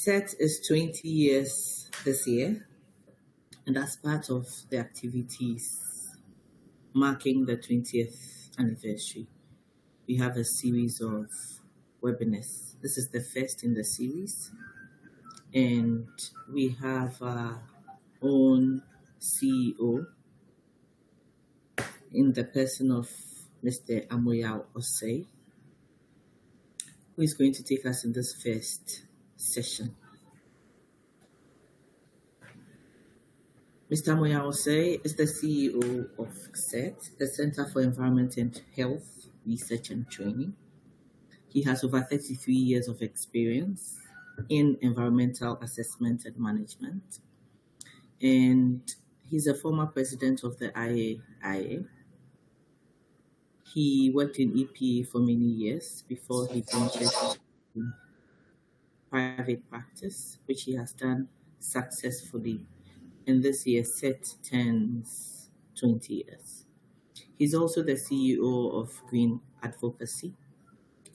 SET is 20 years this year, and as part of the activities marking the 20th anniversary, we have a series of webinars. This is the first in the series, and we have our own CEO in the person of Mr. Amoyao Osei, who is going to take us in this first session. Mr. Amoyao Osei is the CEO of CET, the Center for Environment and Health Research and Training. He has over 33 years of experience in environmental assessment and management. And he's a former president of the IAIA. He worked in EPA for many years before he ventured into private practice, which he has done successfully. And this year, CET turns 20 years. He's also the CEO of Green Advocacy,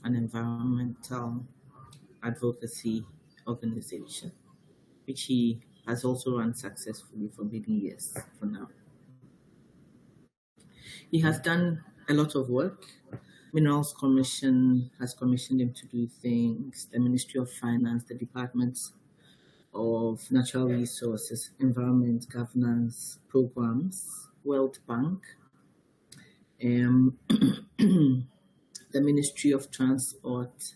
an environmental advocacy organization, which he has also run successfully for many years for now. He has done a lot of work. Minerals Commission has commissioned him to do things, the Ministry of Finance, the Departments of Natural Resources, Environment Governance Programs, World Bank, the Ministry of Transport,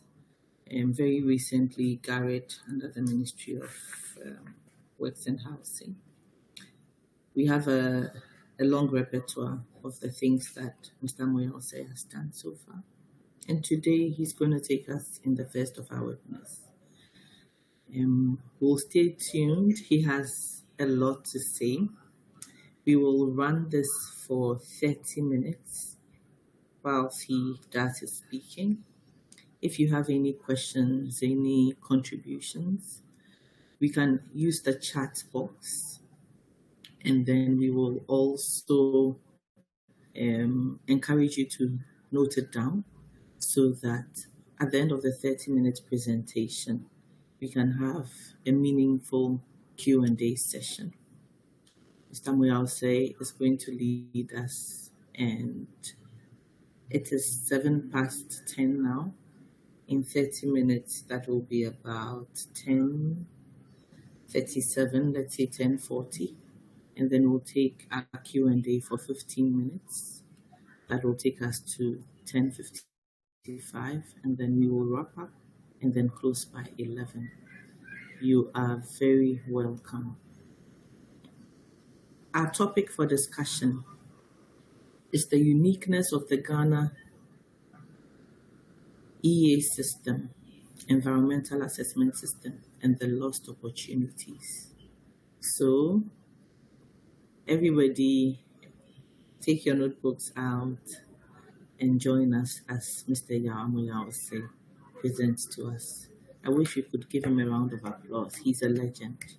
and very recently Garrett under the Ministry of Works and Housing. We have a long repertoire of the things that Mr. Amoyao Osei has done so far. And today he's going to take us in the first of our webinars. We'll stay tuned. He has a lot to say. We will run this for 30 minutes whilst he does his speaking. If you have any questions, any contributions, we can use the chat box, and then we will also encourage you to note it down so that at the end of the 30-minute presentation, we can have a meaningful Q&A session. Mr. Amoyao Osei is going to lead us, and it is 10:07 now. In 30 minutes, that will be about 10:37, let's say 10:40. And then we'll take our Q&A for 15 minutes. That will take us to 10:55, and then we will wrap up and then close by 11. You are very welcome. Our topic for discussion is the uniqueness of the Ghana EA system, environmental assessment system, and the lost opportunities. So, everybody, take your notebooks out and join us as Mr. Amoyao Osei presents to us. I wish we could give him a round of applause. He's a legend.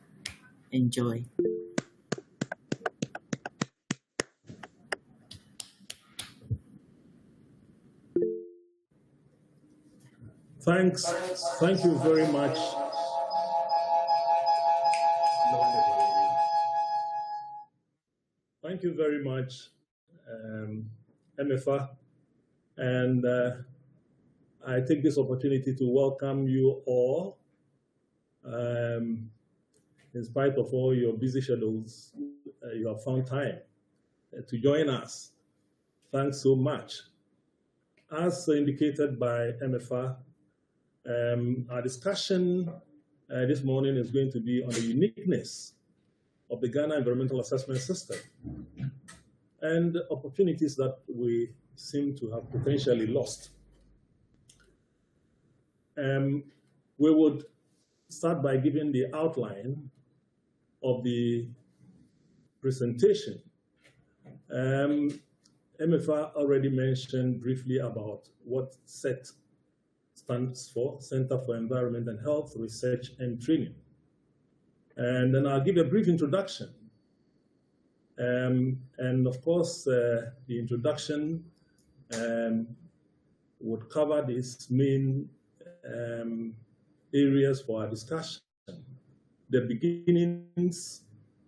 Enjoy. Thanks. Thank you very much. Thank you very much, MFA. And I take this opportunity to welcome you all. In spite of all your busy schedules, you have found time to join us. Thanks so much. As indicated by MFA, our discussion this morning is going to be on the uniqueness of the Ghana Environmental Assessment System and the opportunities that we seem to have potentially lost. We would start by giving the outline of the presentation. MFA already mentioned briefly about what CET stands for, Center for Environment and Health Research and Training. And then I'll give a brief introduction. And of course, the introduction would cover these main areas for our discussion. the beginnings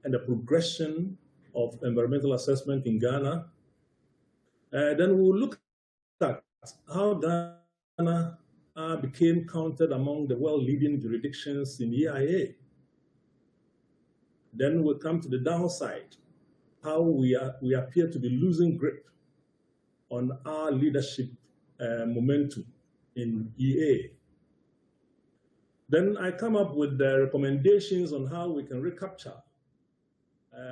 and the progression of environmental assessment in Ghana. Then we will look at how Ghana became counted among the world-leading jurisdictions in EIA. Then we'll come to the downside, how we appear to be losing grip on our leadership momentum in EA. Then I come up with the recommendations on how we can recapture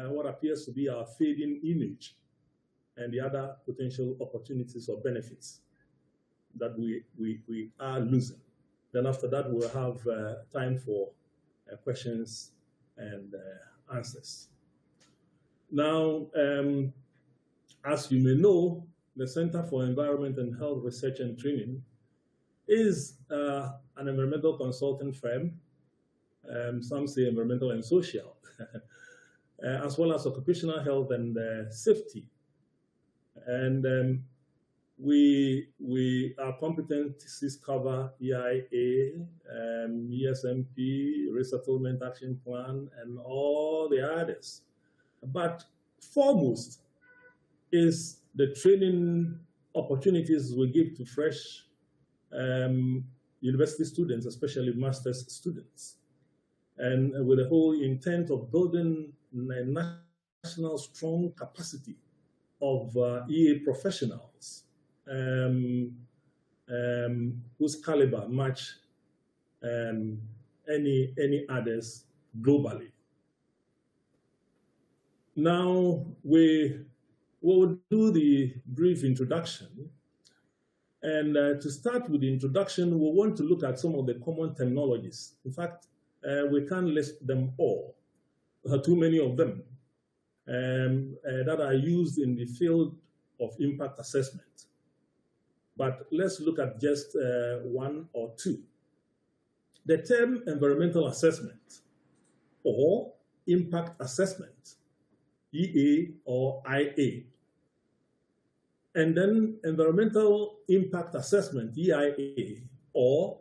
what appears to be our fading image and the other potential opportunities or benefits that we are losing. Then after that, we'll have time for questions and answers. Now, as you may know, the Center for Environment and Health Research and Training is an environmental consulting firm, some say environmental and social, as well as occupational health and safety. And our competencies cover EIA, ESMP, Resettlement Action Plan, and all the others. But foremost is the training opportunities we give to fresh university students, especially master's students, and with the whole intent of building a national strong capacity of EA professionals whose caliber match any others globally. Now we will do the brief introduction. And to start with the introduction, we want to look at some of the common terminologies. In fact, we can't list them all. There are too many of them that are used in the field of impact assessment. But let's look at just one or two. The term environmental assessment or impact assessment, EA or IA. And then environmental impact assessment, EIA, or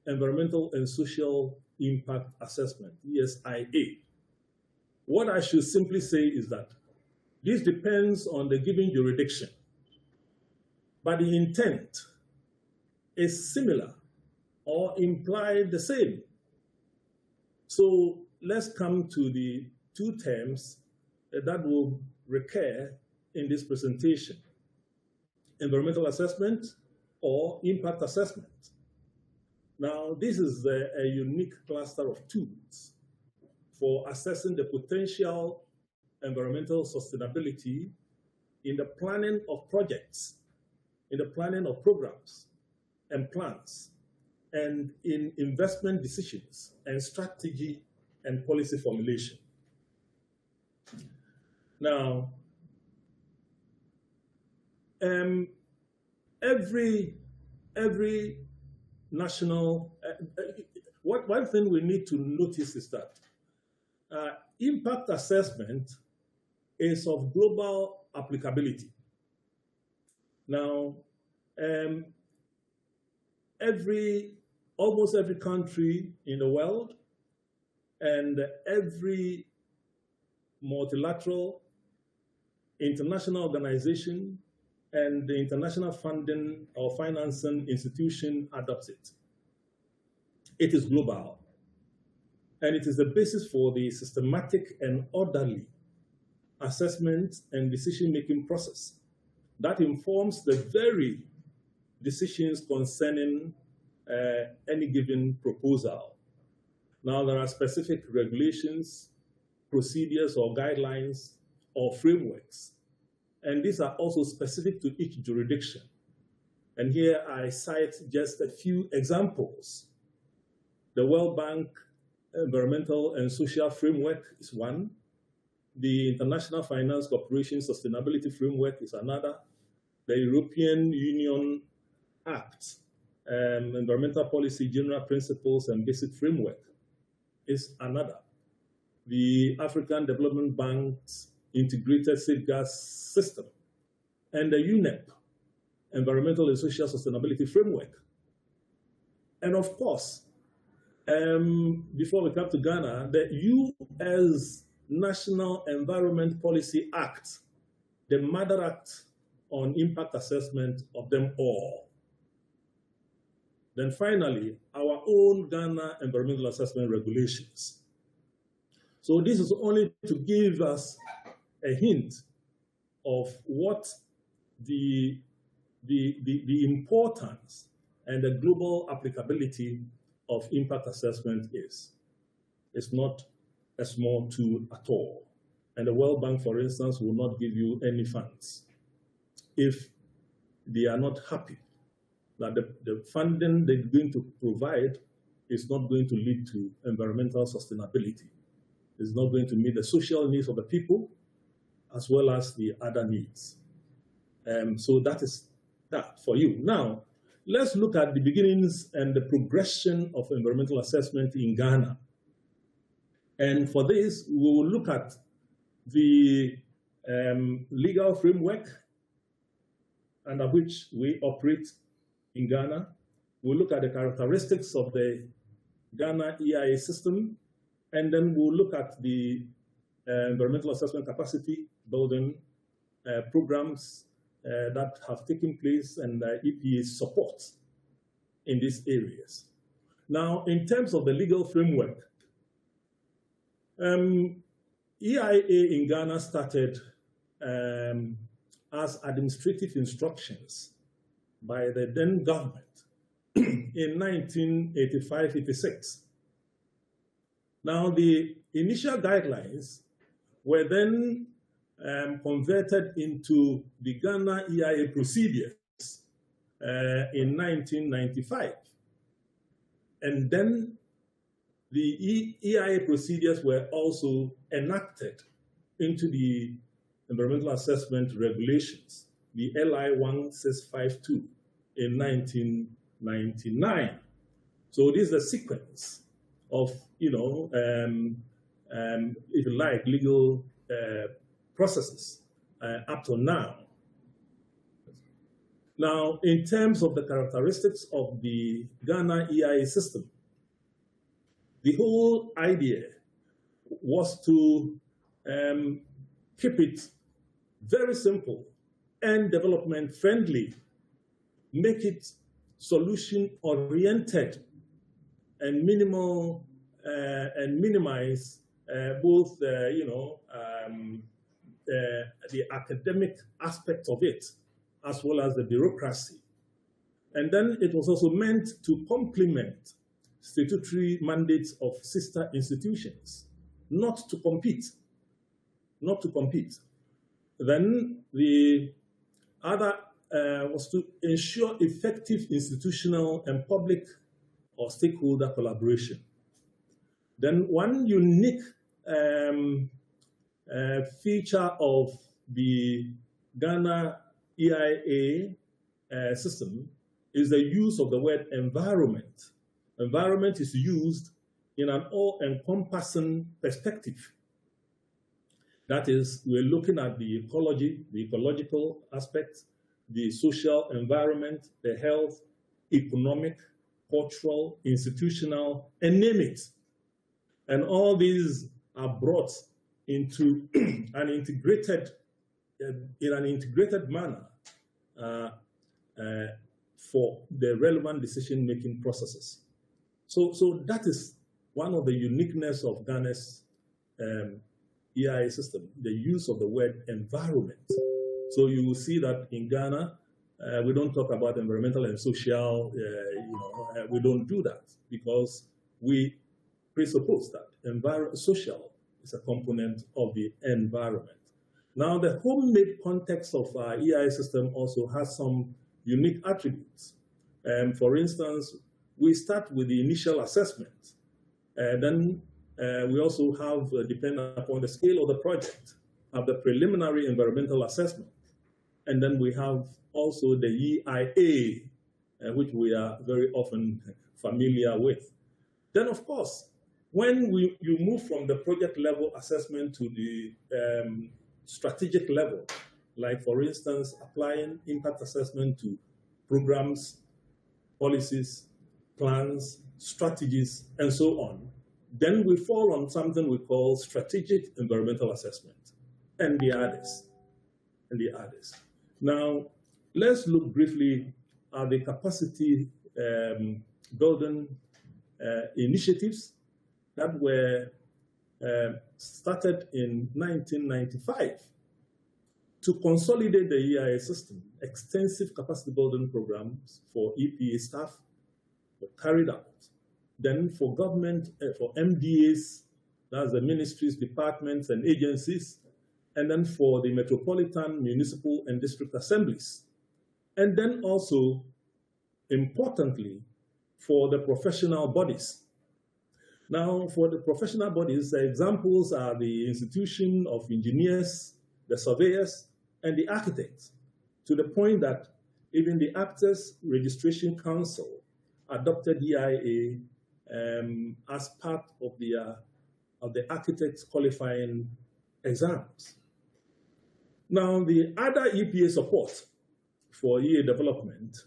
environmental and social impact assessment, ESIA. What I should simply say is that this depends on the given jurisdiction, but the intent is similar or implied the same. So let's come to the two terms that will recur in this presentation: environmental assessment or impact assessment. Now, this is a unique cluster of tools for assessing the potential environmental sustainability in the planning of projects, in the planning of programs and plans, and in investment decisions and strategy and policy formulation. Now, every national, one thing we need to notice is that impact assessment is of global applicability. Now, almost every country in the world and every multilateral international organization and the international funding or financing institution adopts it. It is global, and it is the basis for the systematic and orderly assessment and decision-making process that informs the very decisions concerning any given proposal. Now, there are specific regulations, procedures or guidelines or frameworks, and these are also specific to each jurisdiction. And here I cite just a few examples. The World Bank Environmental and Social Framework is one. The International Finance Corporation Sustainability Framework is another. The European Union Act, Environmental Policy General Principles and Basic Framework is another. The African Development Bank's Integrated Safeguards System, and the UNEP, Environmental and Social Sustainability Framework. And of course, Before we come to Ghana, the U.S. National Environment Policy Act, the mother act on impact assessment of them all. Then finally, our own Ghana environmental assessment regulations. So this is only to give us a hint of what the importance and the global applicability of impact assessment is. It's not a small tool at all. And the World Bank, for instance, will not give you any funds if they are not happy that the funding they're going to provide is not going to lead to environmental sustainability. It's not going to meet the social needs of the people as well as the other needs. So that is that for you. Now, let's look at the beginnings and the progression of environmental assessment in Ghana. And for this, we will look at the legal framework under which we operate in Ghana. We'll look at the characteristics of the Ghana EIA system, and then we'll look at the environmental assessment capacity building programs that have taken place and EPA support in these areas. Now, in terms of the legal framework, EIA in Ghana started as administrative instructions by the then government in 1985-86. Now, the initial guidelines were then converted into the Ghana EIA procedures in 1995. And then the EIA procedures were also enacted into the environmental assessment regulations, the LI 1652 in 1999. So this is a sequence of, if you like, legal processes up to now. Now, in terms of the characteristics of the Ghana EIA system, the whole idea was to keep it very simple and development friendly, make it solution oriented and minimal and minimize both the academic aspect of it as well as the bureaucracy. And then it was also meant to complement statutory mandates of sister institutions, not to compete. Then the other was to ensure effective institutional and public or stakeholder collaboration. Then one unique feature of the Ghana EIA system is the use of the word environment. Environment is used in an all-encompassing perspective. That is, we're looking at the ecology, the ecological aspects, the social environment, the health, economic, cultural, institutional, and name it. And all these are brought into an integrated manner for the relevant decision-making processes. So that is one of the uniqueness of Ghana's EIA system, the use of the word environment. So you will see that in Ghana, we don't talk about environmental and social, we don't do that because we presuppose that social is a component of the environment. Now, the homemade context of our EIA system also has some unique attributes. For instance, we start with the initial assessment. Then we also have, depending upon the scale of the project, have the preliminary environmental assessment. And then we have also the EIA, which we are very often familiar with. Then, of course, when you move from the project level assessment to the strategic level, like for instance, applying impact assessment to programs, policies, plans, strategies, and so on. Then we fall on something we call strategic environmental assessment, and the others, and the others. Now, let's look briefly at the capacity building initiatives that were started in 1995 to consolidate the EIA system. Extensive capacity building programs for EPA staff were carried out. Then for government, for MDAs, that's the ministries, departments, and agencies, and then for the metropolitan, municipal, and district assemblies. And then also, importantly, for the professional bodies. Now, for the professional bodies, the examples are the Institution of Engineers, the surveyors, and the architects, to the point that even the Actors Registration Council adopted EIA as part of the architects qualifying exams. Now, the other EPA support for EA development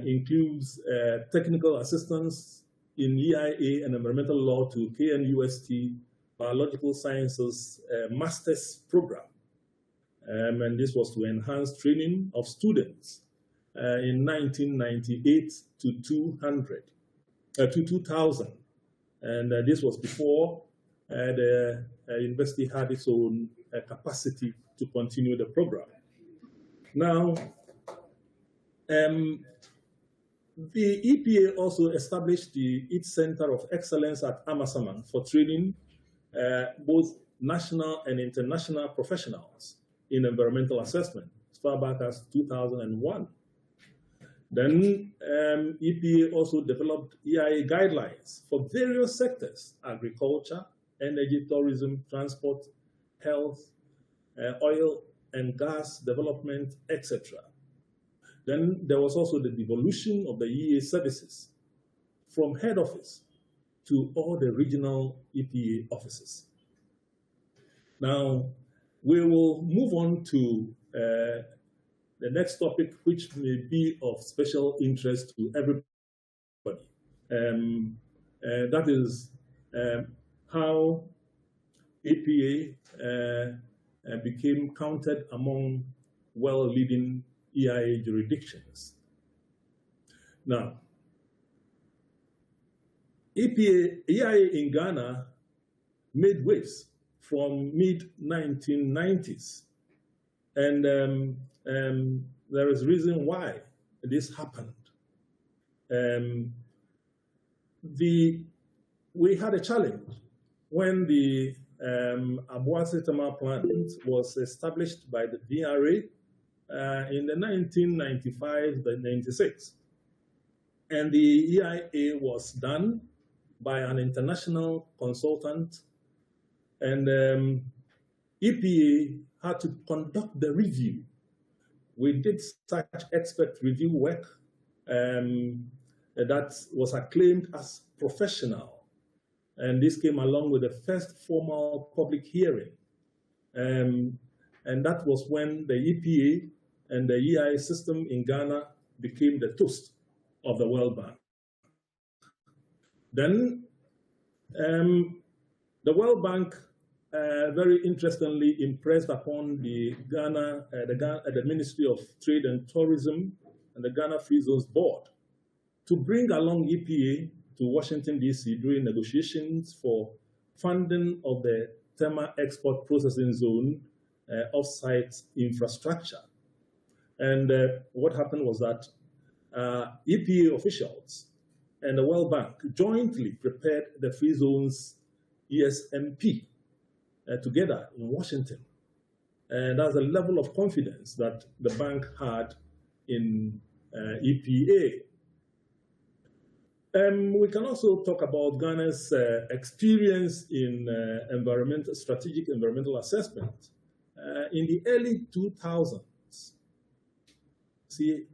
includes technical assistance in EIA and environmental law to KNUST Biological Sciences Master's Program. And this was to enhance training of students in 1998 to 2000. And this was before the university had its own capacity to continue the program. Now, the EPA also established its Center of Excellence at Amasaman for training both national and international professionals in environmental assessment as far back as 2001. Then EPA also developed EIA guidelines for various sectors: agriculture, energy, tourism, transport, health, oil and gas development, etc. Then there was also the devolution of the EA services from head office to all the regional EPA offices. Now, we will move on to the next topic, which may be of special interest to everybody. That is how EPA became counted among well-leading EIA jurisdictions. Now, EIA in Ghana made waves from mid-1990s. And there is reason why this happened. We had a challenge when the Abuasi Thermal plant was established by the DRA in the 1995-96. And the EIA was done by an international consultant, and EPA had to conduct the review. We did such expert review work that was acclaimed as professional. And this came along with the first formal public hearing. And that was when the EPA and the EIA system in Ghana became the toast of the World Bank. Then the World Bank very interestingly impressed upon the Ministry of Trade and Tourism and the Ghana Free Zones Board to bring along EPA to Washington, D.C. during negotiations for funding of the thermal export processing zone off-site infrastructure. And what happened was that EPA officials and the World Bank jointly prepared the Free Zones ESMP together in Washington. And that's a level of confidence that the bank had in EPA. We can also talk about Ghana's experience in strategic environmental assessment. In the early 2000s, see,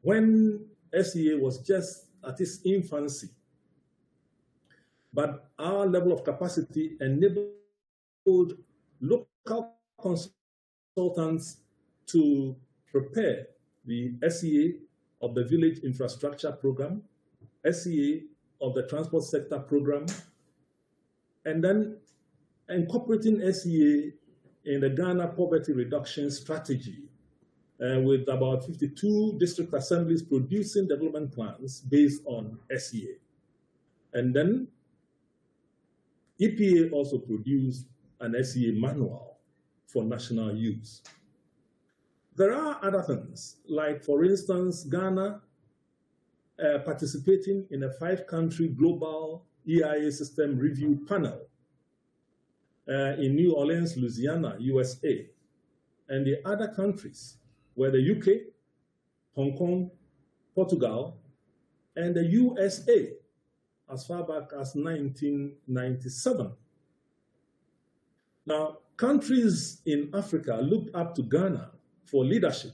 when SEA was just at its infancy, but our level of capacity enabled local consultants to prepare the SEA of the Village Infrastructure Program, SEA of the transport sector program, and then incorporating SEA in the Ghana poverty reduction strategy, with about 52 district assemblies producing development plans based on SEA. And then EPA also produced an SEA manual for national use. There are other things, like, for instance, Ghana participating in a 5-country global EIA system review panel in New Orleans, Louisiana, USA. And the other countries were the UK, Hong Kong, Portugal, and the USA as far back as 1997. Now, countries in Africa looked up to Ghana for leadership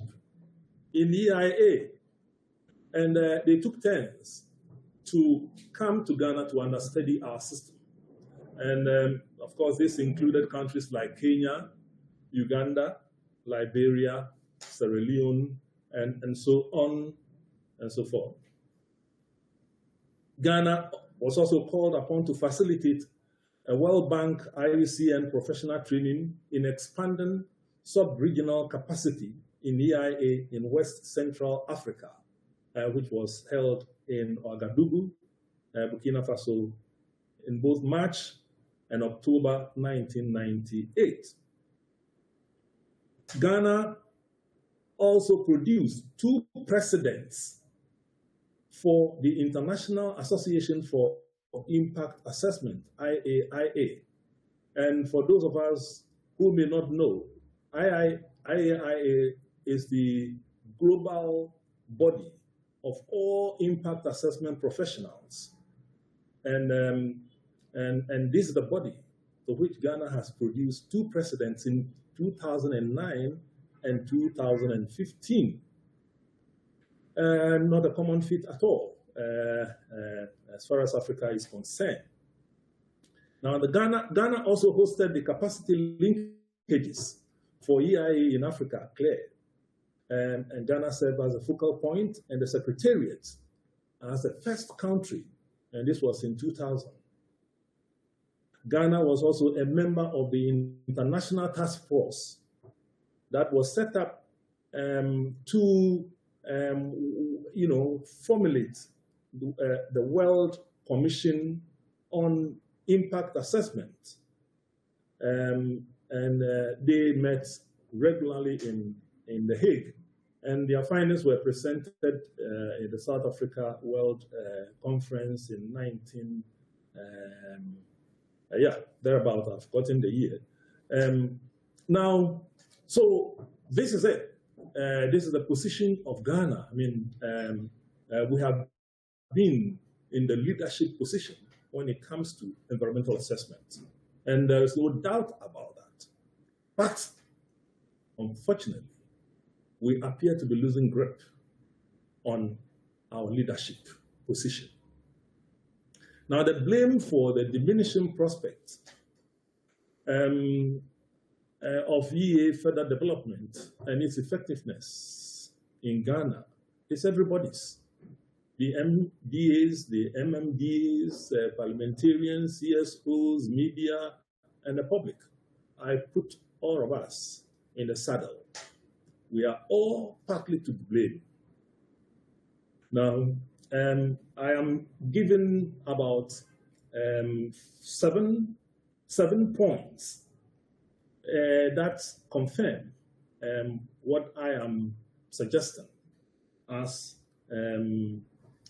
in EIA, and they took turns to come to Ghana to understudy our system. And of course, this included countries like Kenya, Uganda, Liberia, Sierra Leone, and so on and so forth. Ghana was also called upon to facilitate a World Bank IUCN professional training in expanding sub-regional capacity in EIA in West Central Africa, which was held in Ouagadougou, Burkina Faso, in both March and October 1998. Ghana also produced 2 precedents for the International Association for Impact Assessment, IAIA. And for those of us who may not know, IAIA is the global body of all impact assessment professionals. And this is the body for which Ghana has produced 2 precedents in 2009 and 2015. Not a common feat at all, as far as Africa is concerned. Now, Ghana also hosted the capacity linkages for EIA in Africa, CLARE. And Ghana served as a focal point and the secretariat as the first country, and this was in 2000. Ghana was also a member of the International Task Force that was set up to formulate the World Commission on Impact Assessment. They met regularly in The Hague. And their findings were presented in the South Africa World Conference in thereabout. I've forgotten the year. Now, so this is it. This is the position of Ghana. I mean, we have been in the leadership position when it comes to environmental assessment. And there is no doubt about that. But unfortunately, we appear to be losing grip on our leadership position. Now, the blame for the diminishing prospects of EA further development and its effectiveness in Ghana is everybody's. The MDAs, the MMDAs, parliamentarians, CSOs, media, and the public. I put all of us in the saddle. We are all partly to blame. Now, I am given about 7 points that confirm what I am suggesting as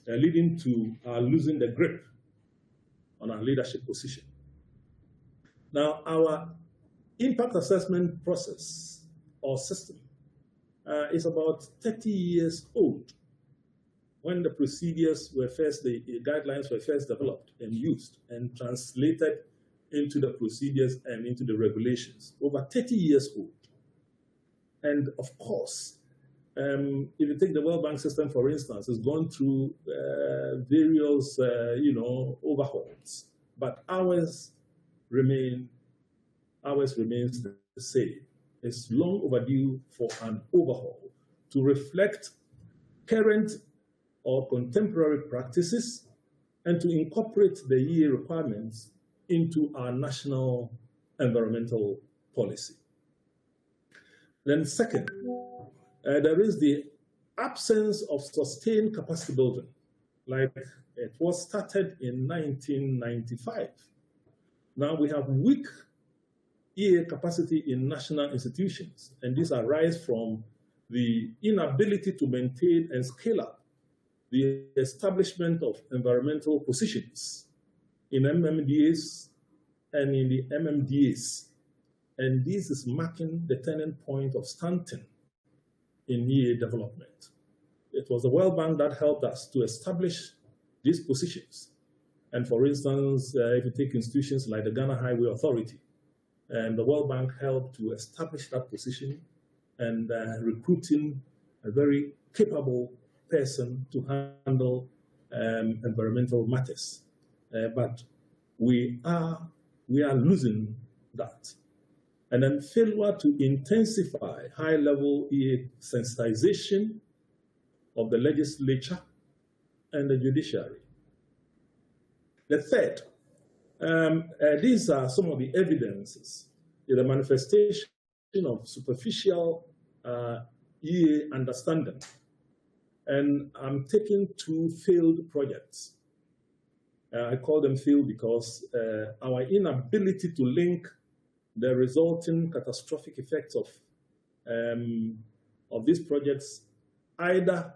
leading to our losing the grip on our leadership position. Now, our impact assessment process or system is about 30 years old when the procedures were first, the guidelines were first developed and used and translated into the procedures and into the regulations. Over 30 years old. And of course, if you take the World Bank system, for instance, it's gone through various, overhauls, but ours remains the same. It's long overdue for an overhaul to reflect current or contemporary practices and to incorporate the EA requirements into our national environmental policy. Then second, there is the absence of sustained capacity building, like it was started in 1995. Now we have weak EA capacity in national institutions, and this arises from the inability to maintain and scale up the establishment of environmental positions in MMDAs and in the MMDAs. And this is marking the turning point of stunting in EA development. It was the World Bank that helped us to establish these positions. And for instance, if you take institutions like the Ghana Highway Authority, and the World Bank helped to establish that position and recruiting a very capable person to handle environmental matters. But we are losing that. And then failure to intensify high-level EA sensitization of the legislature and the judiciary. The third, these are some of the evidences, the manifestation of superficial EA understanding. And I'm taking two failed projects. I call them failed because our inability to link the resulting catastrophic effects of these projects either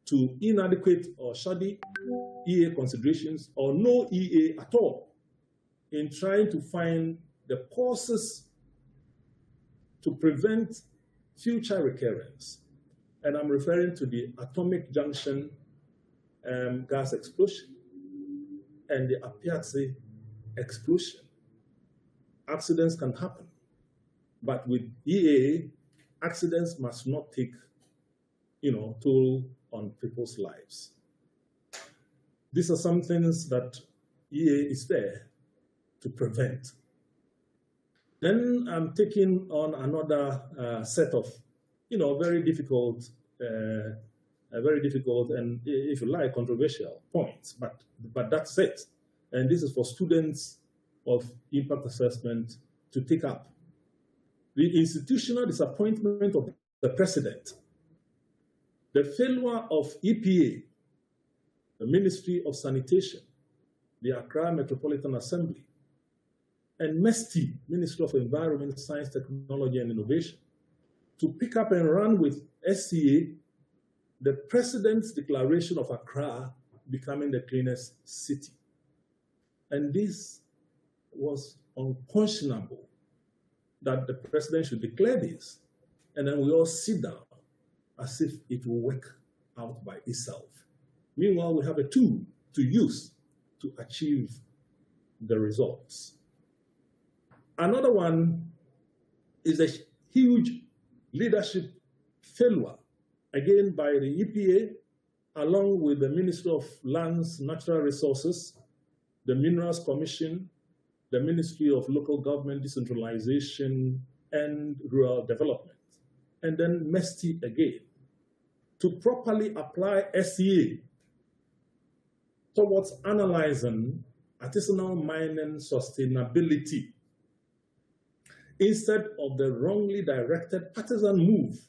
to inadequate or shoddy EA considerations or no EA at all in trying to find the causes to prevent future recurrence. And I'm referring to the atomic junction gas explosion and the Apiazi explosion. Accidents can happen, but with EA, accidents must not take, toll on people's lives. These are some things that EA is there to prevent. Then I'm taking on another set of, very difficult and, if you like, controversial points, but that's it. And this is for students of impact assessment to take up. The institutional disappointment of the president, the failure of EPA, the Ministry of Sanitation, the Accra Metropolitan Assembly, and MESTI, Ministry of Environment, Science, Technology, and Innovation, to pick up and run with SCA, the president's declaration of Accra becoming the cleanest city. And this was unconscionable that the president should declare this, and then we all sit down as if it will work out by itself. Meanwhile, we have a tool to use to achieve the results. Another one is a huge leadership failure, again by the EPA, along with the Ministry of Lands, Natural Resources, the Minerals Commission, the Ministry of Local Government Decentralization and Rural Development, and then MESTI again, to properly apply SCA towards analyzing artisanal mining sustainability instead of the wrongly directed partisan move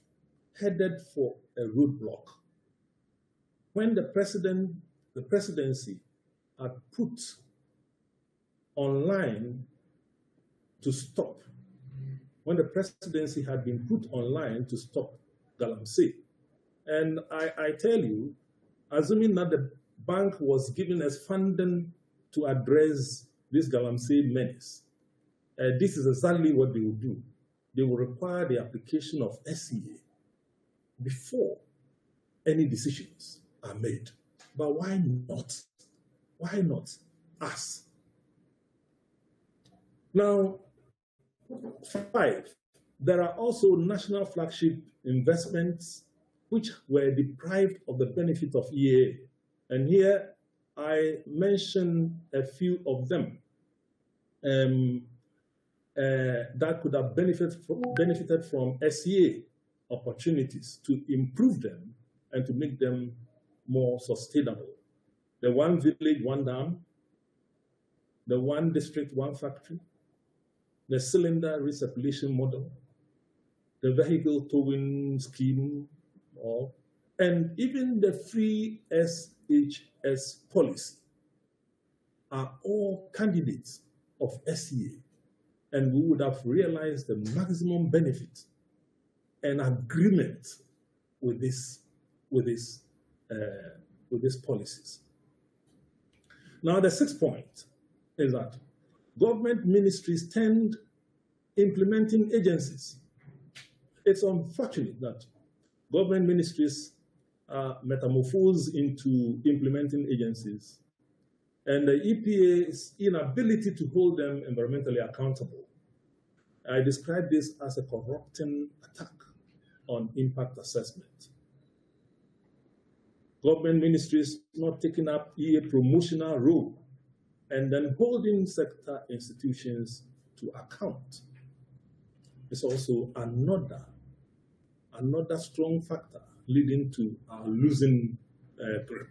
headed for a roadblock. When the presidency had put online to stop, when the presidency had been put online to stop Galamsey. And I tell you, assuming that the bank was giving us funding to address this Galamsey menace, this is exactly what they will do. They will require the application of SCA before any decisions are made. But why not? Why not us? Now, 5, there are also national flagship investments which were deprived of the benefit of EA. And here I mention a few of them that could have benefited from SCA opportunities to improve them and to make them more sustainable. the one village, one dam, the one district, one factory, the cylinder recirculation model, the vehicle towing scheme, and even the free SHS policy are all candidates of SEA, and we would have realized the maximum benefit and agreement with these policies. Now, the sixth point is that government ministries tend implementing agencies. It's unfortunate that government ministries are metamorphosed into implementing agencies, and the EPA's inability to hold them environmentally accountable. I describe this as a corrupting attack on impact assessment. Government ministries not taking up EA promotional role and then holding sector institutions to account is also another strong factor leading to our losing grip.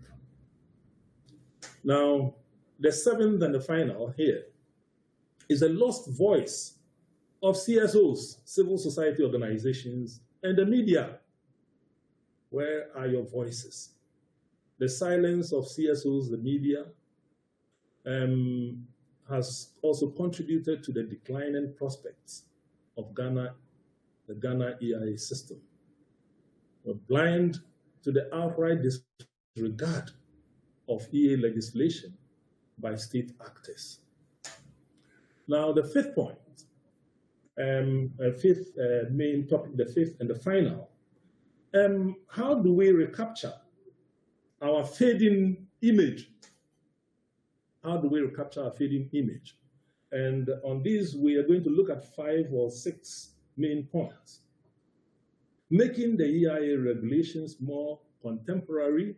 Now, the seventh and the final here is a lost voice of CSOs, civil society organizations, and the media. Where are your voices? The silence of CSOs, the media, has also contributed to the declining prospects of the Ghana EIA system. We're blind to the outright disregard of EA legislation by state actors. Now, the fifth point, main topic, the fifth and the final. How do we recapture our fading image? How do we recapture our fading image? And on this, we are going to look at 5 or 6 main points. Making the EIA regulations more contemporary,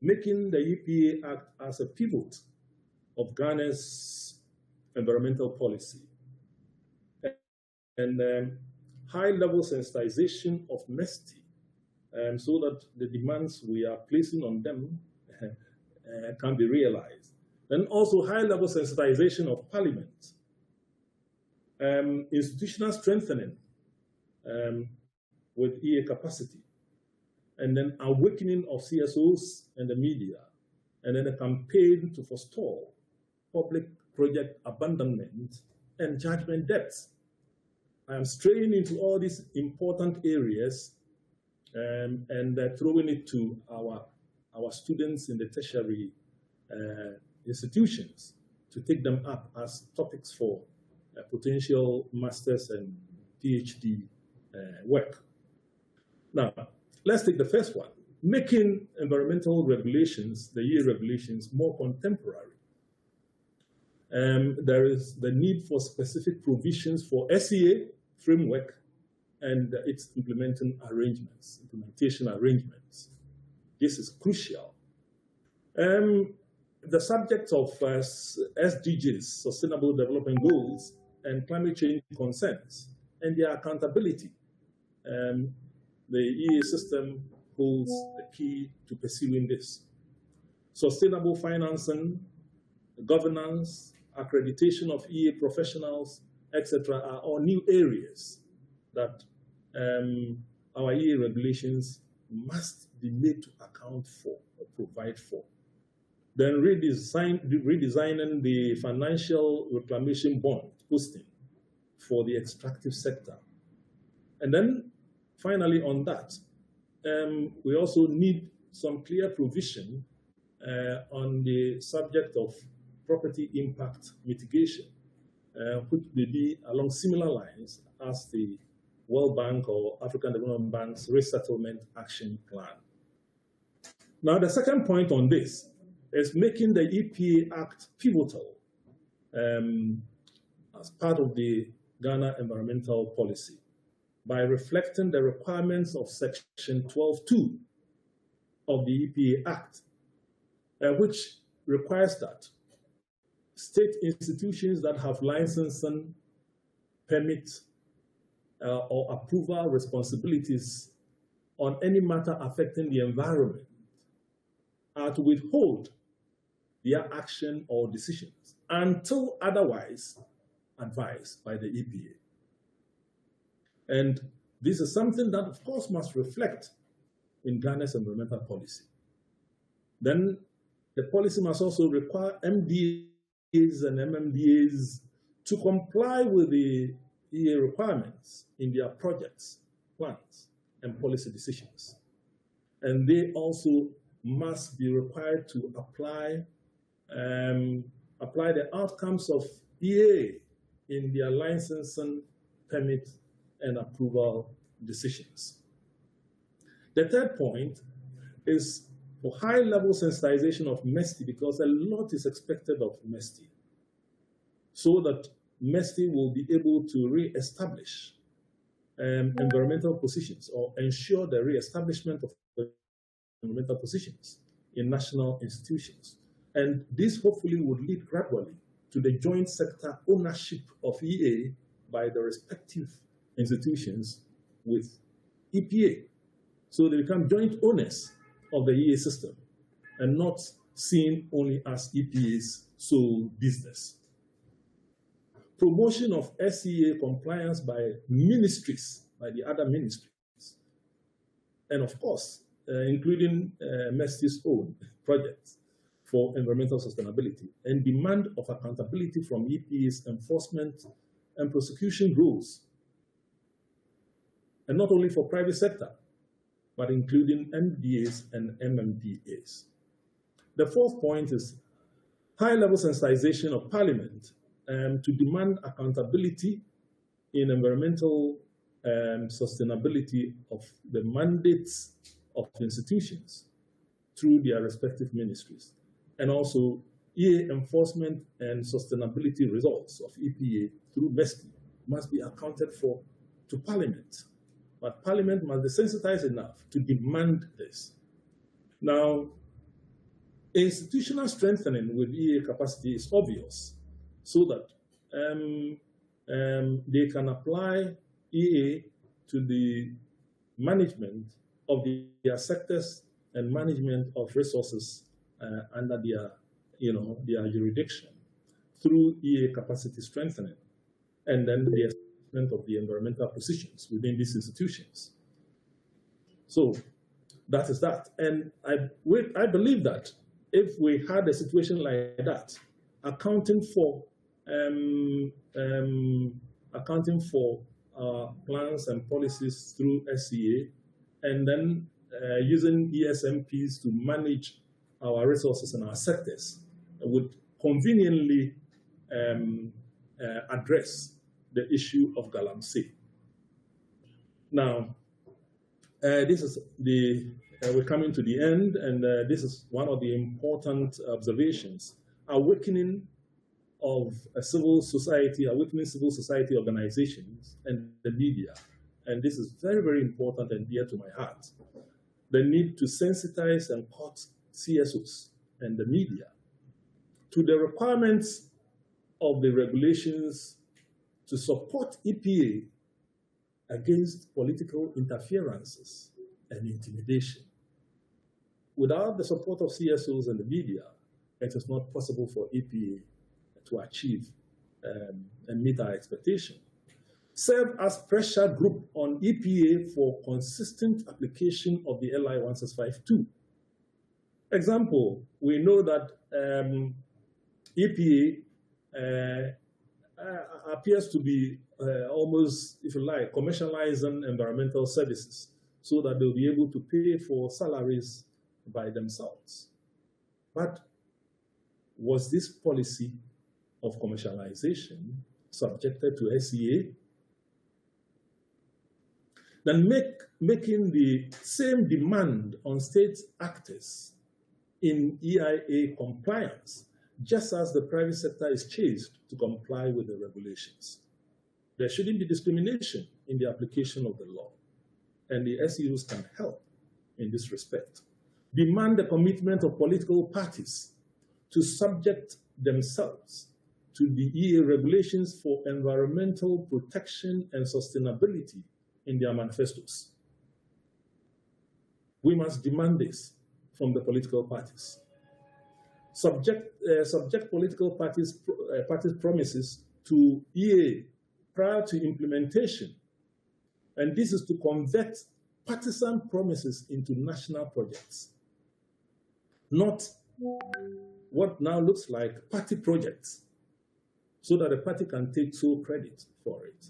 making the EPA act as a pivot of Ghana's environmental policy, and high-level sensitization of MESTI, so that the demands we are placing on them can be realized. And also high-level sensitization of Parliament, institutional strengthening with EA capacity, and then awakening of CSOs and the media, and then a campaign to forestall public project abandonment and judgment debts. I am straying into all these important areas and throwing it to our students in the tertiary institutions to take them up as topics for potential master's and PhD work. Now, let's take the first one, making environmental regulations, the EA regulations, more contemporary. There is the need for specific provisions for SEA framework and its implementation arrangements. This is crucial. The subject of SDGs, Sustainable Development Goals, and climate change concerns, and their accountability. The EA system holds the key to pursuing this. Sustainable financing, governance, accreditation of EA professionals, etc., are all new areas that our EA regulations must be made to account for or provide for. Then redesigning the financial reclamation bond posting for the extractive sector. And then finally on that, we also need some clear provision on the subject of property impact mitigation, which may be along similar lines as the World Bank or African Development Bank's Resettlement Action Plan. Now, the second point on this is making the EPA Act pivotal as part of the Ghana environmental policy by reflecting the requirements of Section 12.2 of the EPA Act, which requires that state institutions that have licensing, permit, or approval responsibilities on any matter affecting the environment are to withhold their action or decisions until otherwise advised by the EPA. And this is something that, of course, must reflect in Ghana's environmental policy. Then the policy must also require MDAs and MMDAs to comply with the EA requirements in their projects, plans, and policy decisions. And they also must be required to apply the outcomes of EA in their licensing, permit, and approval decisions. The third point is for high-level sensitization of MESTI, because a lot is expected of MESTI, so that MESTI will be able to re-establish environmental positions or ensure the re-establishment of environmental positions in national institutions. And this hopefully would lead gradually to the joint sector ownership of EA by the respective institutions with EPA. So they become joint owners of the EA system and not seen only as EPA's sole business. Promotion of SEA compliance by ministries, by the other ministries, and of course, including MESTI's own projects for environmental sustainability, and demand of accountability from EPA's enforcement and prosecution rules, and not only for private sector, but including MDAs and MMDAs. The fourth point is high-level sensitization of Parliament to demand accountability in environmental sustainability of the mandates of institutions through their respective ministries, and also EA enforcement and sustainability results of EPA through MESTI must be accounted for to Parliament. But Parliament must be sensitized enough to demand this. Now, institutional strengthening with EA capacity is obvious, so that they can apply EA to the management of their sectors and management of resources under their jurisdiction through EA capacity strengthening, and then the establishment of the environmental positions within these institutions. So that is that. And I believe that if we had a situation like that, accounting for plans and policies through SCA, and then using ESMPs to manage our resources and our sectors, would conveniently address the issue of galamsey. Now, this is we're coming to the end, and this is one of the important observations. Awakening of civil society organizations and the media. And this is very, very important and dear to my heart. The need to sensitize and court CSOs and the media to the requirements of the regulations to support EPA against political interferences and intimidation. Without the support of CSOs and the media, it is not possible for EPA to achieve and meet our expectation. Serve as pressure group on EPA for consistent application of the LI 1652. Example, we know that EPA appears to be almost, if you like, commercializing environmental services so that they'll be able to pay for salaries by themselves. But was this policy of commercialization subjected to SEA? Then making the same demand on state actors in EIA compliance, just as the private sector is chased to comply with the regulations. There shouldn't be discrimination in the application of the law, and the SEUs can help in this respect. Demand the commitment of political parties to subject themselves to the EA regulations for environmental protection and sustainability in their manifestos. We must demand this from the political parties. Subject political parties promises to EA prior to implementation, and this is to convert partisan promises into national projects, not what now looks like party projects, so that the party can take sole credit for it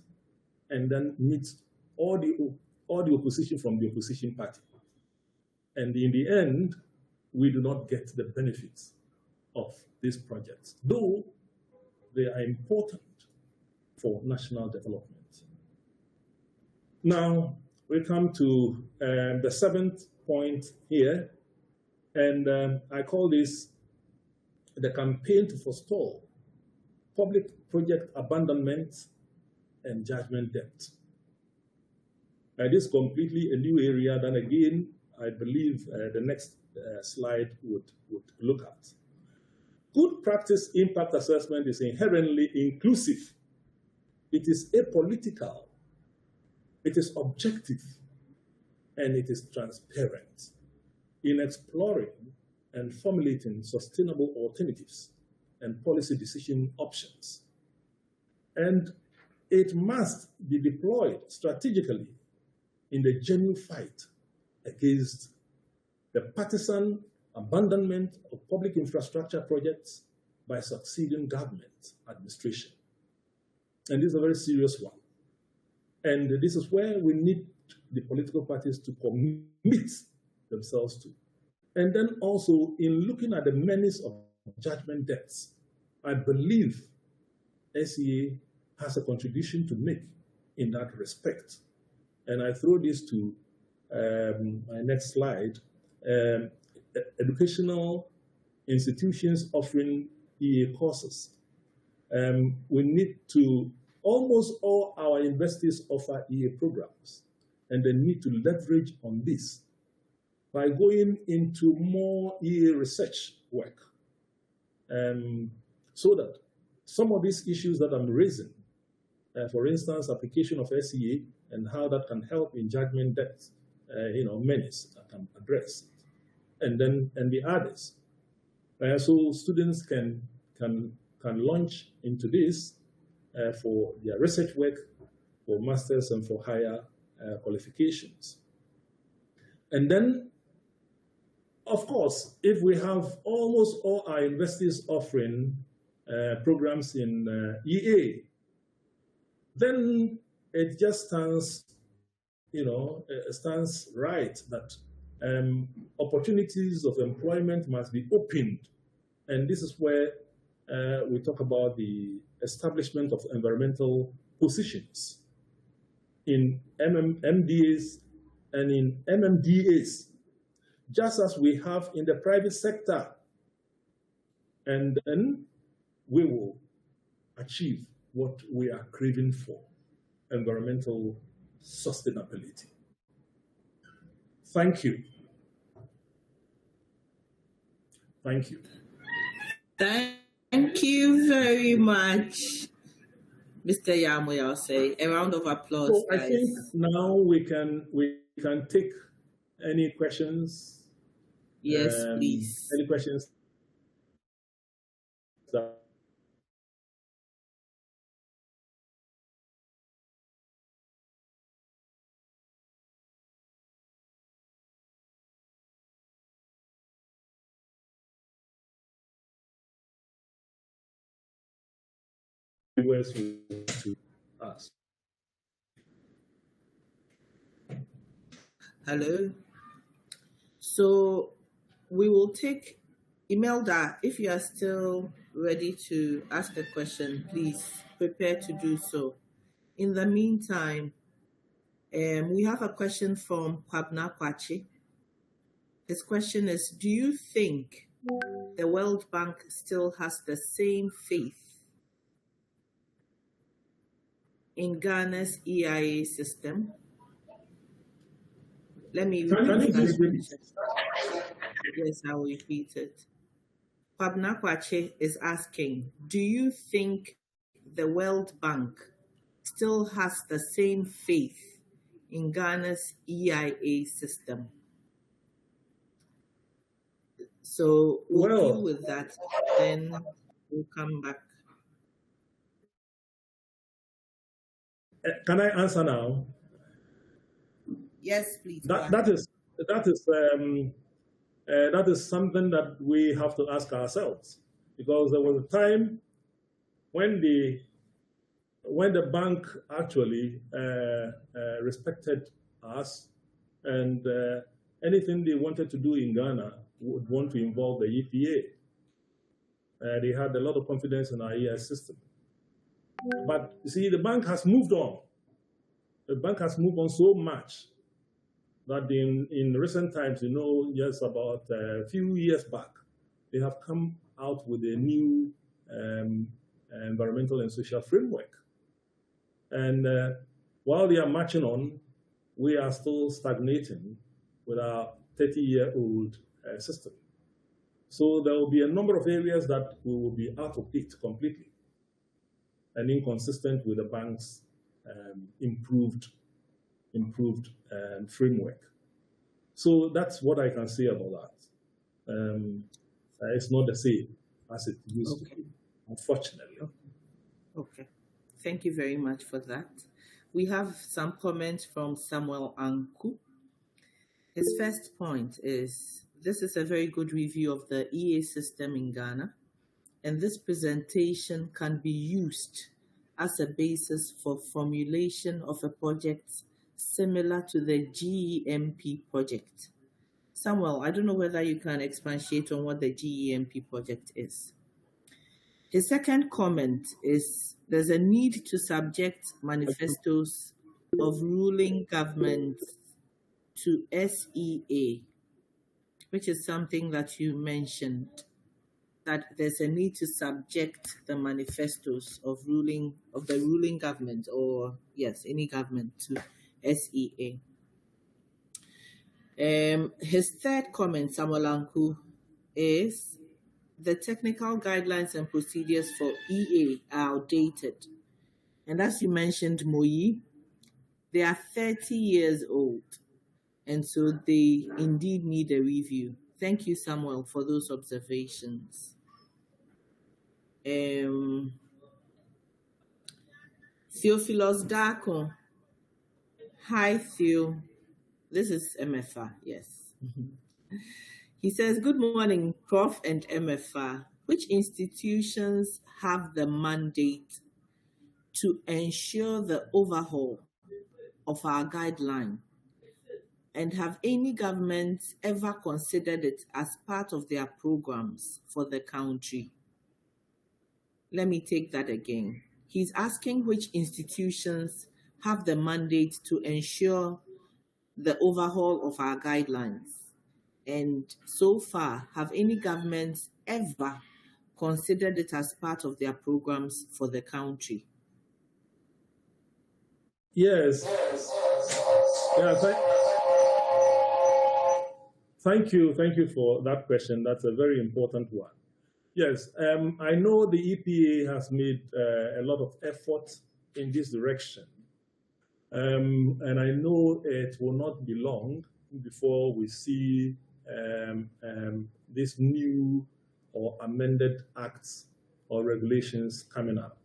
and then meet all the opposition from the opposition party. And in the end, we do not get the benefits of these projects, though they are important for national development. Now, we come to the seventh point here, and I call this the campaign to forestall public project abandonment and judgment debt. This is completely a new area that, again, I believe the next slide would look at. Good practice impact assessment is inherently inclusive. It is apolitical, it is objective, and it is transparent in exploring and formulating sustainable alternatives and policy decision options. And it must be deployed strategically in the genuine fight against the partisan abandonment of public infrastructure projects by succeeding government administration. And this is a very serious one. And this is where we need the political parties to commit themselves to. And then also, in looking at the menace of judgment debts, I believe SEA has a contribution to make in that respect. And I throw this to my next slide. Educational institutions offering EA courses. We need to, almost all our universities offer EA programs, and they need to leverage on this by going into more EA research work, so that some of these issues that I'm raising, for instance, application of SEA and how that can help in judgment debt, menace that can address it, and the others. So students can launch into this for their research work, for masters and for higher qualifications. And then, of course, if we have almost all our universities offering programs in EA, then it just stands, stands right that opportunities of employment must be opened. And this is where we talk about the establishment of environmental positions in MDAs and in MMDAs, just as we have in the private sector. And then we will achieve what we are craving for, environmental sustainability. Thank you. Thank you. Thank you very much, Mr. Yamoy. I'll say a round of applause. So guys. I think now we can take any questions. Yes, please. Any questions? To us. Hello. So we will take Imelda. If you are still ready to ask a question, please prepare to do so. In the meantime, we have a question from Kwabna Kwachi. His question is, do you think the World Bank still has the same faith in Ghana's EIA system? Let me repeat that. Yes, I will repeat it. Kwabna Kwache is asking, do you think the World Bank still has the same faith in Ghana's EIA system? So we'll deal Well, with that, then we'll come back. can I answer now? Yes, please go That ahead. that is that is that is something that we have to ask ourselves, because there was a time when the bank actually respected us, and anything they wanted to do in Ghana would want to involve the EPA. They had a lot of confidence in our ES system. But you see, the bank has moved on. The bank has moved on so much that in recent times, just about a few years back, they have come out with a new environmental and social framework. And while they are marching on, we are still stagnating with our 30-year-old system. So there will be a number of areas that we will be out of date completely and inconsistent with the bank's improved framework. So that's what I can say about that. It's not the same as it used to Okay. be, unfortunately. Okay. Thank you very much for that. We have some comments from Samuel Anku. His first point is this is a very good review of the EA system in Ghana, and this presentation can be used as a basis for formulation of a project similar to the GEMP project. Samuel, I don't know whether you can expatiate on what the GEMP project is. His second comment is there's a need to subject manifestos of ruling governments to SEA, which is something that you mentioned, that there's a need to subject the manifestos of the ruling government, or yes, any government, to SEA. His third comment, Samuel Anku, is the technical guidelines and procedures for EA are outdated. And as you mentioned, Moyi, they are 30 years old. And so they indeed need a review. Thank you, Samuel, for those observations. Theophilus Darko. Hi, Theo. This is MFA, yes. He says, good morning, Prof. and MFA. Which institutions have the mandate to ensure the overhaul of our guideline? And have any governments ever considered it as part of their programs for the country? Let me take that again. He's asking which institutions have the mandate to ensure the overhaul of our guidelines. And so far, have any governments ever considered it as part of their programs for the country? Yes. Yeah. Thank you. Thank you for that question. That's a very important one. Yes. I know the EPA has made a lot of effort in this direction. And I know it will not be long before we see these new or amended acts or regulations coming up.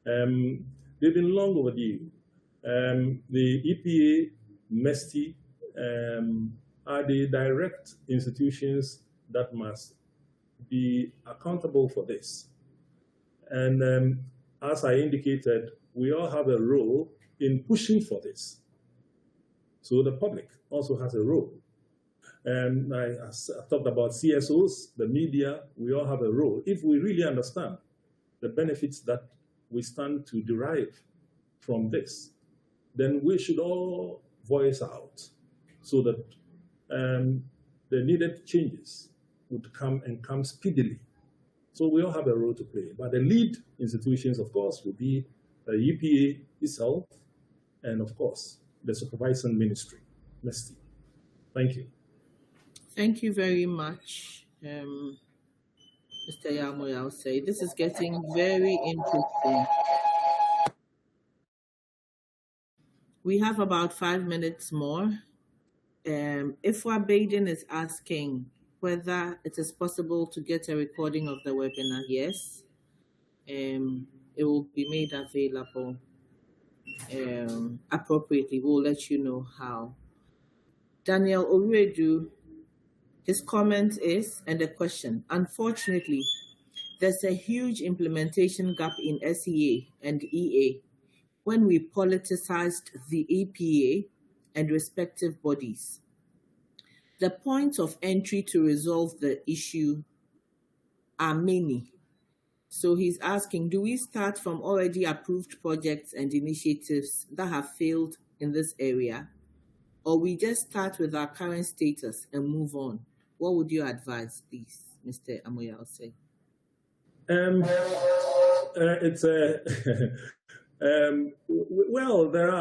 They've been long overdue. The EPA, MESTI, are the direct institutions that must be accountable for this. And as I indicated, we all have a role in pushing for this. So the public also has a role. And I talked about CSOs, the media, we all have a role. If we really understand the benefits that we stand to derive from this, then we should all voice out so that the needed changes would come speedily. So we all have a role to play. But the lead institutions, of course, will be the EPA itself and, of course, the supervising ministry, MESTI. Thank you. Thank you very much, Mr. Yamoy. I'll say this is getting very interesting. We have about 5 minutes more. Ifwa Baden is asking, whether it is possible to get a recording of the webinar. Yes, it will be made available appropriately. We'll let you know how. Daniel Oredu, his comment is, and the question, unfortunately, there's a huge implementation gap in SEA and EA when we politicized the EPA and respective bodies. The points of entry to resolve the issue are many. So he's asking, do we start from already approved projects and initiatives that have failed in this area? Or we just start with our current status and move on? What would you advise, please, Mr. Amoyalse? It's a well, there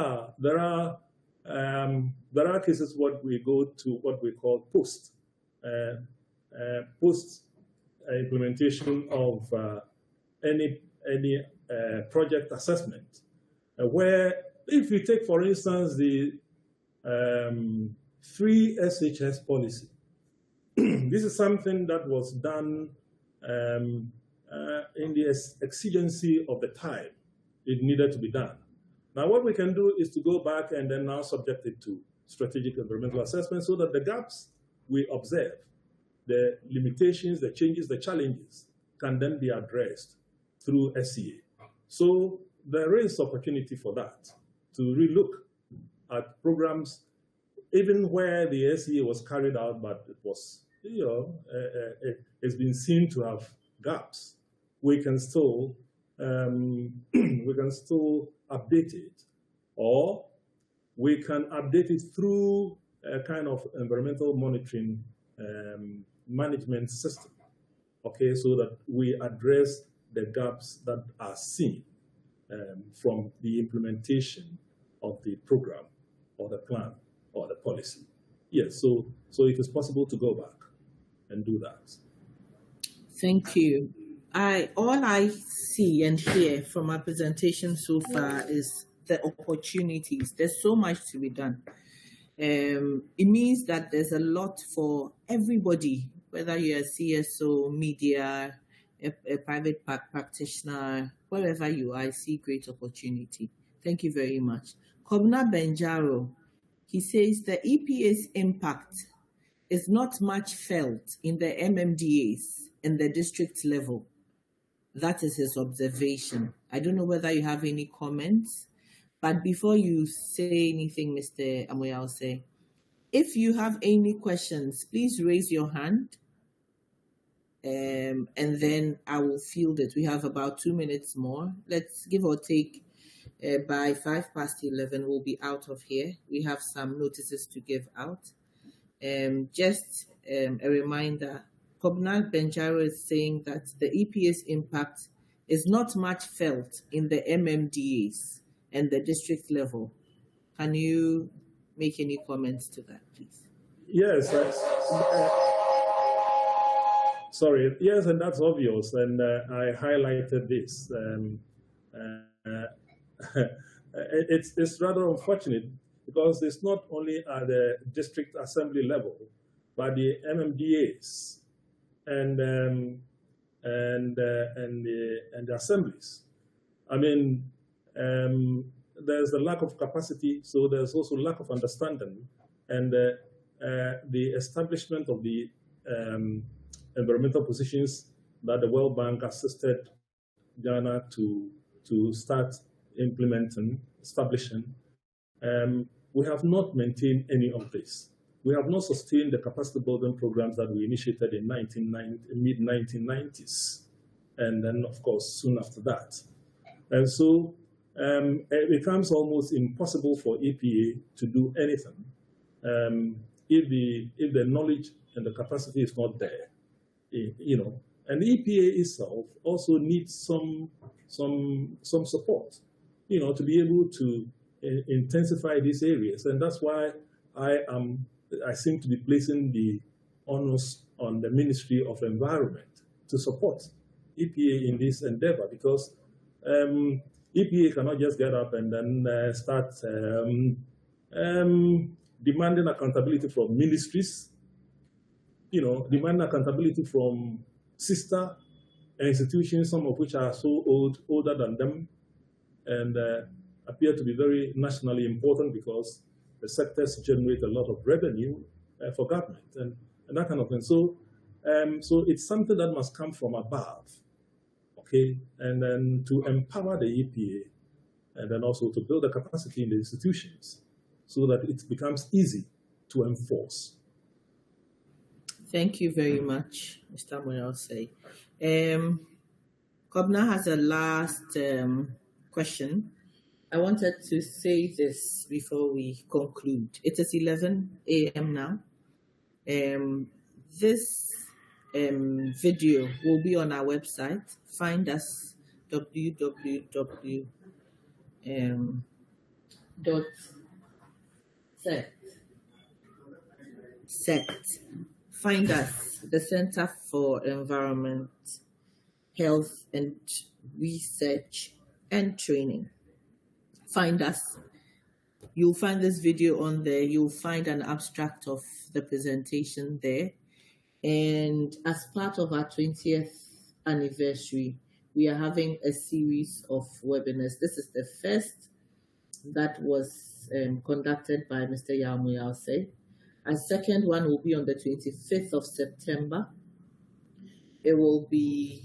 are cases what we go to what we call post implementation of any project assessment, where if you take, for instance, the 3 SHS policy, this is something that was done in the exigency of the time it needed to be done. Now, what we can do is to go back and then now subject it to strategic environmental assessment so that the gaps we observe, the limitations, the changes, the challenges can then be addressed through SCA. So there is opportunity for that, to relook at programs, even where the SCA was carried out, but it was, it's been seen to have gaps. We can still update it, or we can update it through a kind of environmental monitoring management system, okay, so that we address the gaps that are seen from the implementation of the program or the plan or the policy. Yes, so it is possible to go back and do that. Thank you. All I see and hear from our presentation so far is the opportunities. There's so much to be done. It means that there's a lot for everybody, whether you're a CSO, media, a private practitioner, wherever you are. I see great opportunity. Thank you very much. Kobna Benjaro, he says the EPA's impact is not much felt in the MMDAs in the district level. That is his observation. I don't know whether you have any comments, but before you say anything, Mr. Amoyalse, if you have any questions, please raise your hand, and then I will field it. We have about 2 minutes more. Let's give or take by 11:05, we'll be out of here. We have some notices to give out. Just a reminder, Kobna Benjaro is saying that the EPA's impact is not much felt in the MMDAs and the district level. Can you make any comments to that, please? Yes. Sorry. Yes, and that's obvious. And I highlighted this. It's rather unfortunate because it's not only at the district assembly level, but the MMDAs and the assemblies. I mean, there's a lack of capacity, so there's also lack of understanding, and the establishment of the environmental positions that the World Bank assisted Ghana to start implementing, establishing. We have not maintained any of this. We have not sustained the capacity building programs that we initiated in mid-1990s, and then, of course, soon after that. And so it becomes almost impossible for EPA to do anything if the knowledge and the capacity is not there. And the EPA itself also needs some support, to be able to intensify these areas. And that's why I seem to be placing the onus on the Ministry of Environment to support EPA in this endeavor, because EPA cannot just get up and then start demanding accountability from ministries demand accountability from sister institutions, some of which are so older than them, and appear to be very nationally important because the sectors generate a lot of revenue for government and that kind of thing. So it's something that must come from above, okay, and then to empower the EPA, and then also to build the capacity in the institutions so that it becomes easy to enforce. Thank you very much, Mr. Moyose. Kobna has a last question. I wanted to say this before we conclude. It is 11 a.m. now. This video will be on our website. Find us www. Dot sect. Find us, the Center for Environment, Health and Research and Training. Find us. You'll find this video on there. You'll find an abstract of the presentation there. And as part of our 20th anniversary, we are having a series of webinars. This is the first that was conducted by Mr. Yamuyase. Our second one will be on the 25th of September. It will be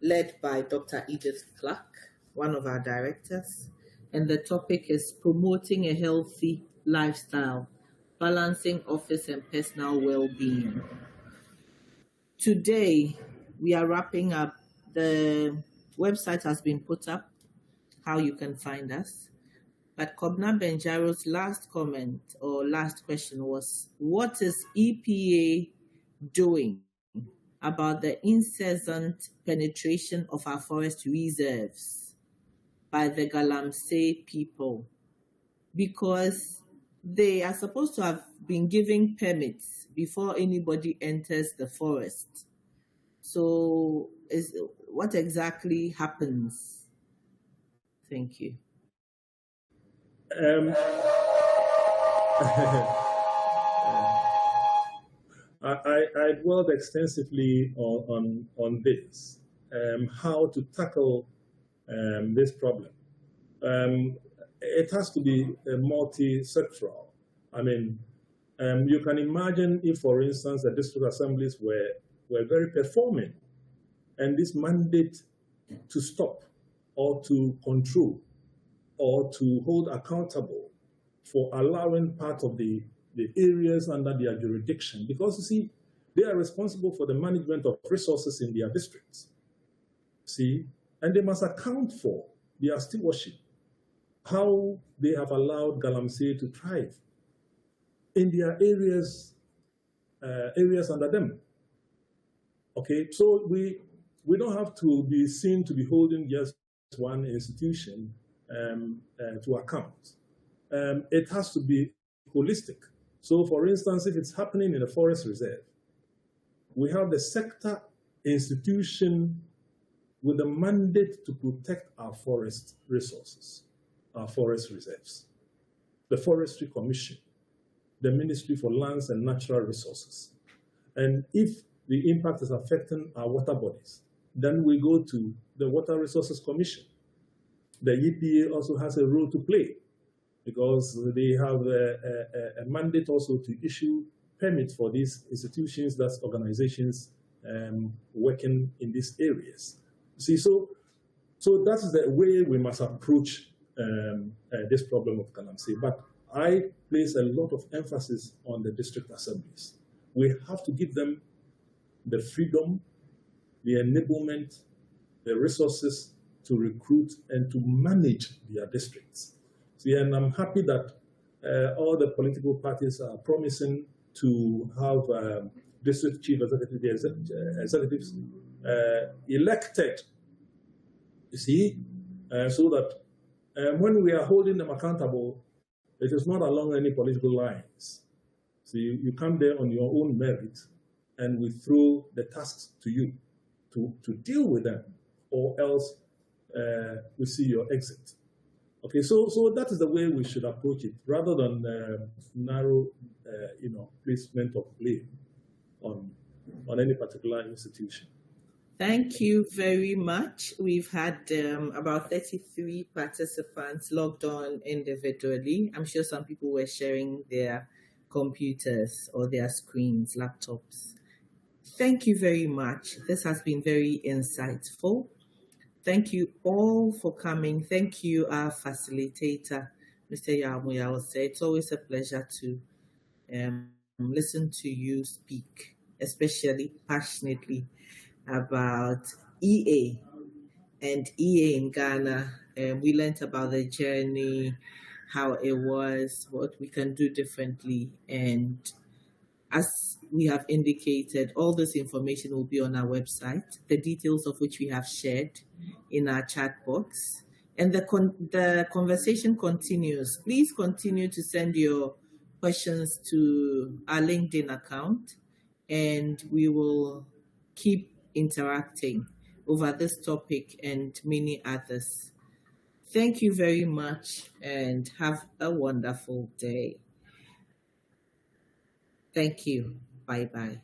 led by Dr. Edith Clark, one of our directors. And the topic is promoting a healthy lifestyle, balancing office and personal well-being. Today, we are wrapping up. The website has been put up, how you can find us. But Kobna Benjaro's last comment or last question was, what is EPA doing about the incessant penetration of our forest reserves by the Galamsey people? Because they are supposed to have been giving permits before anybody enters the forest. So what exactly happens? Thank you. I dwelled extensively on this, how to tackle this problem. It has to be multi-sectoral. I mean, you can imagine if, for instance, the district assemblies were very performing, and this mandate to stop or to control or to hold accountable for allowing part of the areas under their jurisdiction, because you see, they are responsible for the management of resources in their districts. See, and they must account for their stewardship, how they have allowed Galamsey to thrive in their areas under them. Okay, so we don't have to be seen to be holding just one institution to account. It has to be holistic. So, for instance, if it's happening in a forest reserve, we have the sector institution with a mandate to protect our forest resources, our forest reserves. The Forestry Commission, the Ministry for Lands and Natural Resources. And if the impact is affecting our water bodies, then we go to the Water Resources Commission. The EPA also has a role to play because they have a mandate also to issue permits for these institutions, that's organizations working in these areas. See, so that is the way we must approach this problem of Galamsey. But I place a lot of emphasis on the district assemblies. We have to give them the freedom, the enablement, the resources to recruit and to manage their districts. See, and I'm happy that all the political parties are promising to have district chief executives elected, you see, so that when we are holding them accountable, it is not along any political lines. So you come there on your own merit, and we throw the tasks to you to deal with them, or else we see your exit. Okay, so that is the way we should approach it, rather than narrow, placement of blame. on any particular institution. Thank you very much. We've had about 33 participants logged on individually. I'm sure some people were sharing their computers or their screens, laptops. Thank you very much. This has been very insightful. Thank you all for coming. Thank you, our facilitator, Mr. Yamuya. I will say it's always a pleasure to listen to you speak, especially passionately about EA and EA in Ghana. We learned about the journey, how it was, what we can do differently, and as we have indicated, all this information will be on our website, the details of which we have shared in our chat box. And the conversation continues. Please continue to send your questions to our LinkedIn account, and we will keep interacting over this topic and many others. Thank you very much and have a wonderful day. Thank you. Bye bye.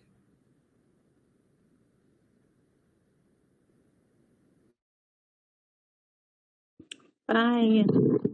Bye.